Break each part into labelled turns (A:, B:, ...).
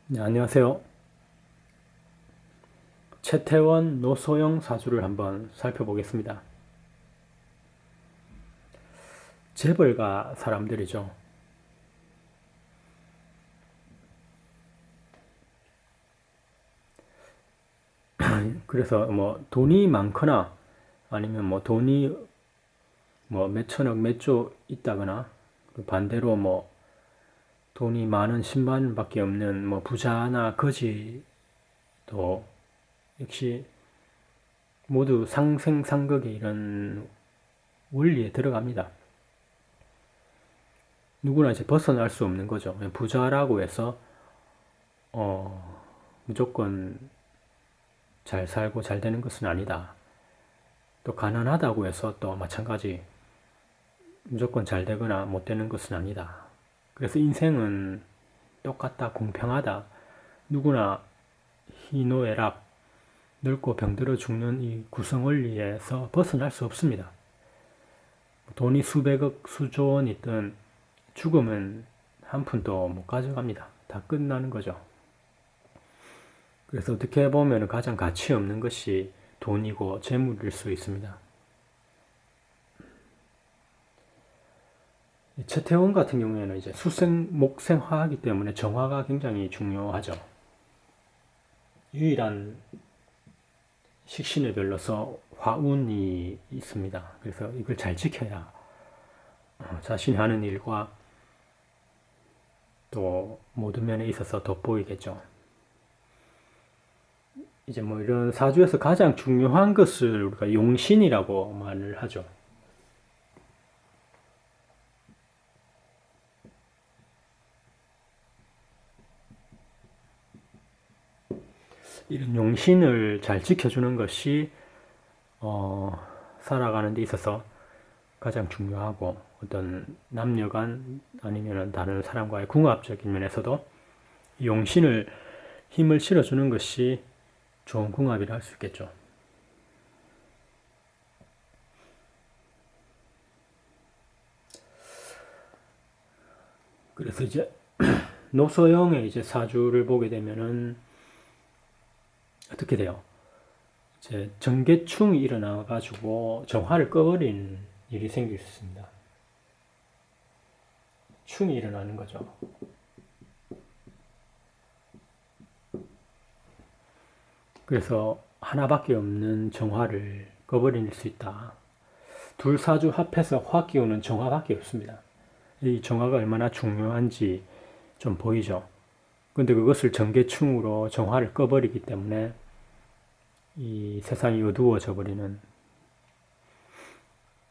A: 네, 안녕하세요. 채태원 노소영 사주를 한번 살펴보겠습니다. 재벌가 사람들이죠. 그래서 뭐 돈이 많거나 아니면 뭐 돈이 뭐 몇천억 몇조 있다거나 반대로 뭐 돈이 많은 10만밖에 없는 뭐 부자나 거지도 역시 모두 상생상극의 이런 원리에 들어갑니다. 누구나 이제 벗어날 수 없는 거죠. 부자라고 해서 무조건 잘 살고 잘 되는 것은 아니다. 또 가난하다고 해서 또 마찬가지 무조건 잘 되거나 못 되는 것은 아니다. 그래서 인생은 똑같다, 공평하다. 누구나 희노애락, 늙고 병들어 죽는 이 구성원리에서 벗어날 수 없습니다. 돈이 수백억, 수조 원 있든 죽으면 한 푼도 못 가져갑니다. 다 끝나는 거죠. 그래서 어떻게 보면 가장 가치 없는 것이 돈이고 재물일 수 있습니다. 채태원 같은 경우에는 이제 수생, 목생 화이기 때문에 정화가 굉장히 중요하죠. 유일한 식신을 별로서 화운이 있습니다. 그래서 이걸 잘 지켜야 자신이 하는 일과 또 모든 면에 있어서 돋보이겠죠. 이제 뭐 이런 사주에서 가장 중요한 것을 우리가 용신이라고 말을 하죠. 이런 용신을 잘 지켜주는 것이 살아가는 데 있어서 가장 중요하고 어떤 남녀 간 아니면 다른 사람과의 궁합적인 면에서도 용신을 힘을 실어주는 것이 좋은 궁합이라 할 수 있겠죠. 그래서 이제 노소영의 이제 사주를 보게 되면은 어떻게 돼요? 이제 정계충이 일어나 가지고 정화를 꺼버린 일이 생길 수 있습니다. 충이 일어나는 거죠. 그래서 하나밖에 없는 정화를 꺼버릴 수 있다. 둘 사주 합해서 화 기운은 정화밖에 없습니다. 이 정화가 얼마나 중요한지 좀 보이죠. 근데 그것을 정계충으로 정화를 꺼버리기 때문에 이 세상이 어두워져 버리는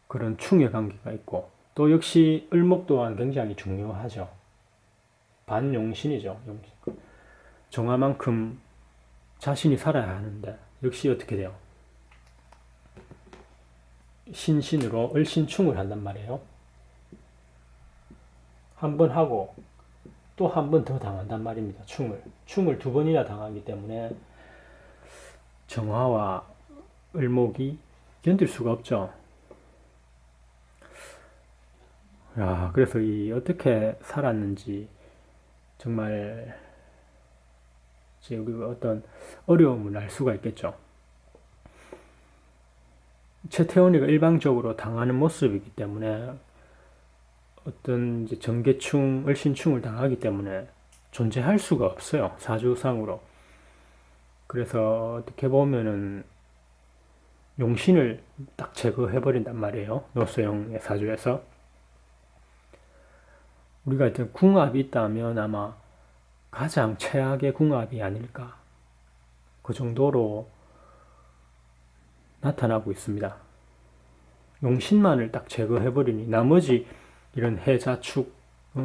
A: 그런 충의 관계가 있고, 또 역시 을목 또한 굉장히 중요하죠. 반용신이죠. 정화만큼 자신이 살아야 하는데 역시 어떻게 돼요? 신신으로 을신충을 한단 말이에요. 한 번 하고 또 한 번 더 당한단 말입니다. 충을 두 번이나 당하기 때문에 정화와 을목이 견딜 수가 없죠. 야, 그래서 이 어떻게 살았는지 정말 우리가 어떤 어려움을 알 수가 있겠죠. 최태원이가 일방적으로 당하는 모습이기 때문에 어떤 이제 정계충, 을신충을 당하기 때문에 존재할 수가 없어요. 사주상으로. 그래서 어떻게 보면은 용신을 딱 제거해버린단 말이에요. 노소영의 사주에서. 우리가 일단 궁합이 있다면 아마 가장 최악의 궁합이 아닐까. 그 정도로 나타나고 있습니다. 용신만을 딱 제거해버리니 나머지 이런 해자축,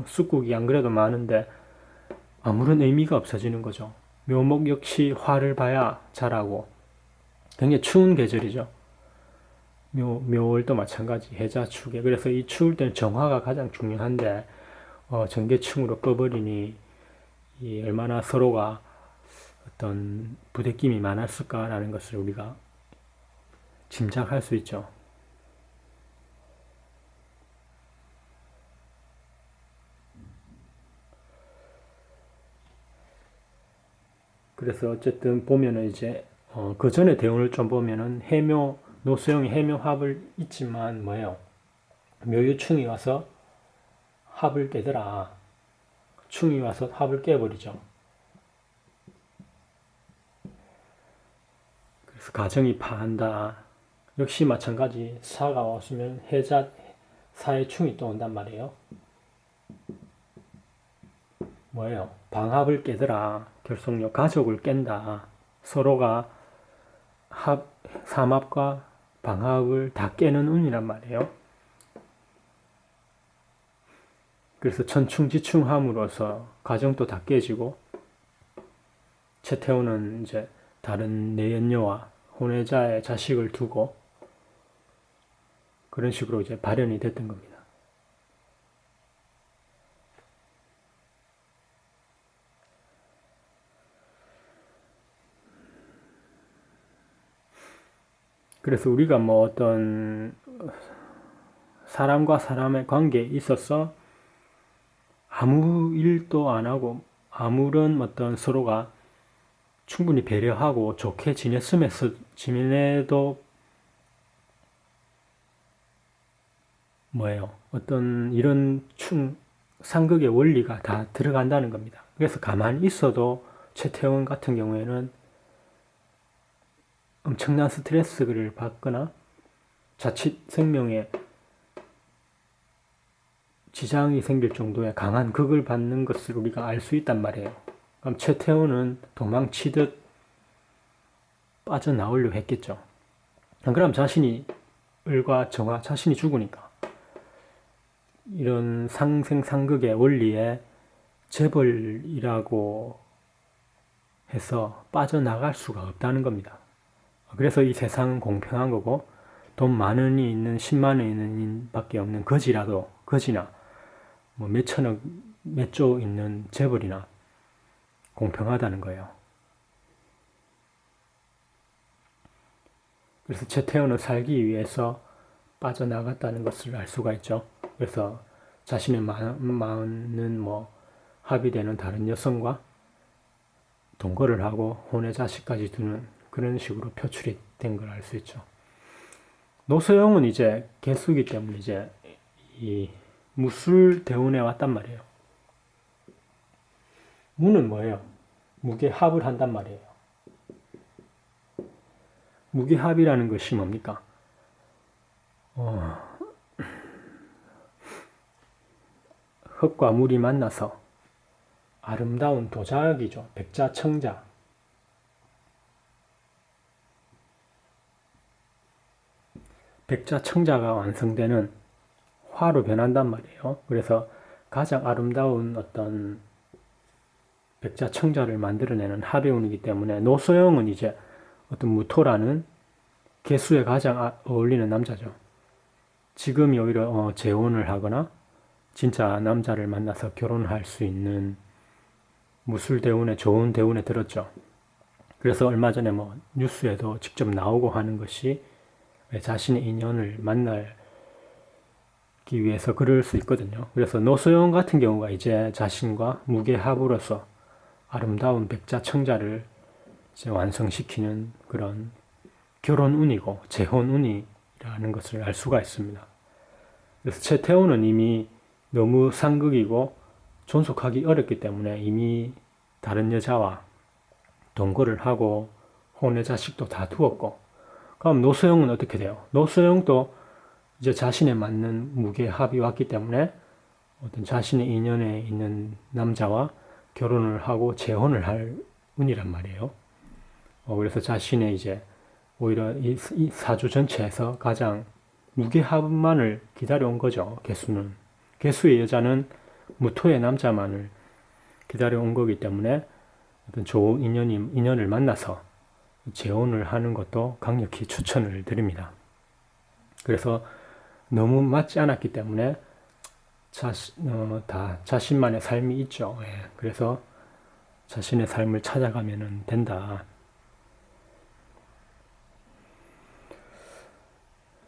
A: 숫국이 안 그래도 많은데 아무런 의미가 없어지는 거죠. 묘목 역시 화를 봐야 자라고 굉장히 추운 계절이죠. 묘월도 마찬가지 해자축에. 그래서 이 추울 때는 정화가 가장 중요한데 전계충으로 꺼버리니 이 얼마나 서로가 어떤 부대낌이 많았을까라는 것을 우리가 짐작할 수 있죠. 그래서 어쨌든 보면은 이제 그 전에 대운을 좀 보면은 노소영이 해묘합을 있지만 뭐예요? 묘유충이 와서 합을 깨더라. 충이 와서 합을 깨버리죠. 그래서 가정이 파한다. 역시 마찬가지 사가 왔으면 사의 충이 또 온단 말이에요. 뭐예요? 방합을 깨더라. 결속력 가족을 깬다. 서로가 삼합과 방합을 다 깨는 운이란 말이에요. 그래서 천충지충함으로써 가정도 다 깨지고 최태호는 이제 다른 내연녀와 혼외자의 자식을 두고 그런 식으로 이제 발현이 됐던 겁니다. 그래서 우리가 뭐 어떤 사람과 사람의 관계에 있어서 아무 일도 안 하고 아무런 어떤 서로가 충분히 배려하고 좋게 지내도 뭐예요? 어떤 이런 상극의 원리가 다 들어간다는 겁니다. 그래서 가만히 있어도 최태원 같은 경우에는 엄청난 스트레스를 받거나 자칫 생명에 지장이 생길 정도의 강한 극을 받는 것을 우리가 알 수 있단 말이에요. 그럼 최태원은 도망치듯 빠져나오려고 했겠죠. 그럼 자신이 죽으니까 이런 상생상극의 원리에 재벌이라고 해서 빠져나갈 수가 없다는 겁니다. 그래서 이 세상은 공평한 거고 돈 많은이 있는 10만 원 있는 밖에 없는 거지나 뭐 몇천억 몇 조 있는 재벌이나 공평하다는 거예요. 그래서 최태원은 살기 위해서 빠져나갔다는 것을 알 수가 있죠. 그래서 자신의 많은 합이 되는 다른 여성과 동거를 하고 혼외 자식까지 두는 그런 식으로 표출이 된 걸 알 수 있죠. 노소영은 이제 개수기 때문에 이제 이 무술 대운에 왔단 말이에요. 무는 뭐예요? 무게합을 한단 말이에요. 무게합이라는 것이 뭡니까? 흙과 물이 만나서 아름다운 도자기죠. 백자청자. 백자청자가 완성되는 화로 변한단 말이에요. 그래서 가장 아름다운 어떤 백자청자를 만들어내는 합의운이기 때문에 노소영은 이제 어떤 무토라는 개수에 가장 어울리는 남자죠. 지금이 오히려 재혼을 하거나 진짜 남자를 만나서 결혼할 수 있는 무술대운에 좋은 대운에 들었죠. 그래서 얼마 전에 뉴스에도 직접 나오고 하는 것이 자신의 인연을 만나기 위해서 그럴 수 있거든요. 그래서 노소영 같은 경우가 이제 자신과 무게합으로서 아름다운 백자청자를 이제 완성시키는 그런 결혼운이고 재혼운이라는 것을 알 수가 있습니다. 그래서 최태호는 이미 너무 상극이고 존속하기 어렵기 때문에 이미 다른 여자와 동거를 하고 혼외 자식도 다 두었고, 그럼 노소영은 어떻게 돼요? 노소영도 이제 자신에 맞는 무게합이 왔기 때문에 어떤 자신의 인연에 있는 남자와 결혼을 하고 재혼을 할 운이란 말이에요. 그래서 자신의 이제 오히려 이 사주 전체에서 가장 무게합만을 기다려온 거죠. 개수의 여자는 무토의 남자만을 기다려온 거기 때문에 어떤 좋은 인연을 만나서 재혼을 하는 것도 강력히 추천을 드립니다. 그래서 너무 맞지 않았기 때문에 다 자신만의 삶이 있죠. 그래서 자신의 삶을 찾아가면 된다.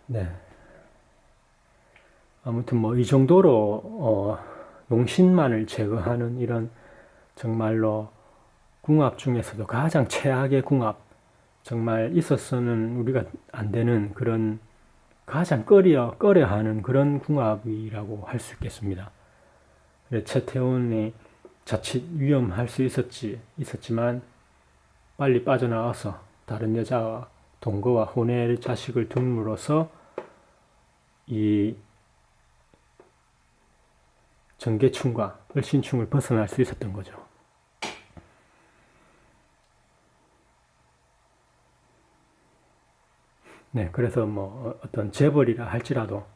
A: 네. 아무튼 이 정도로 용신만을 제거하는 이런 정말로 궁합 중에서도 가장 최악의 궁합, 정말 있어서는 우리가 안 되는 그런 가장 꺼려 하는 그런 궁합이라고 할 수 있겠습니다. 최태원이 자칫 위험할 수 있었지만 빨리 빠져나와서 다른 여자와 동거와 혼외 자식을 둠으로써 이 정계충과 을신충을 벗어날 수 있었던 거죠. 네, 그래서 뭐 어떤 재벌이라 할지라도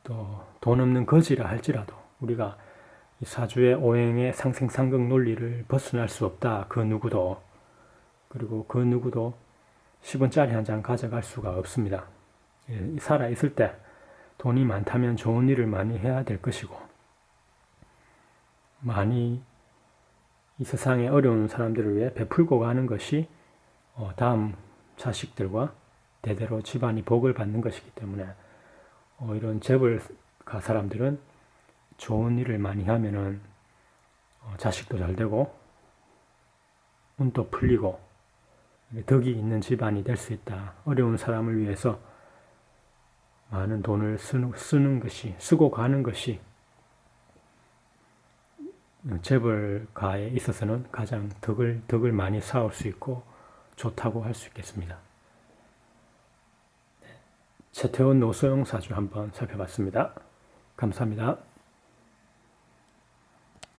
A: 또 돈 없는 거지라 할지라도 우리가 이 사주의 오행의 상생상극 논리를 벗어날 수 없다. 그 누구도. 그리고 그 누구도 10원짜리 한 장 가져갈 수가 없습니다. 살아있을 때 돈이 많다면 좋은 일을 많이 해야 될 것이고, 많이 이 세상에 어려운 사람들을 위해 베풀고 가는 것이 다음 자식들과 대대로 집안이 복을 받는 것이기 때문에 이런 재벌가 사람들은 좋은 일을 많이 하면은 자식도 잘 되고 운도 풀리고 덕이 있는 집안이 될 수 있다. 어려운 사람을 위해서 많은 돈을 쓰는 것이, 쓰고 가는 것이 재벌가에 있어서는 가장 덕을 많이 쌓을 수 있고 좋다고 할 수 있겠습니다. 최태원 노소영 사주 한번 살펴봤습니다. 감사합니다.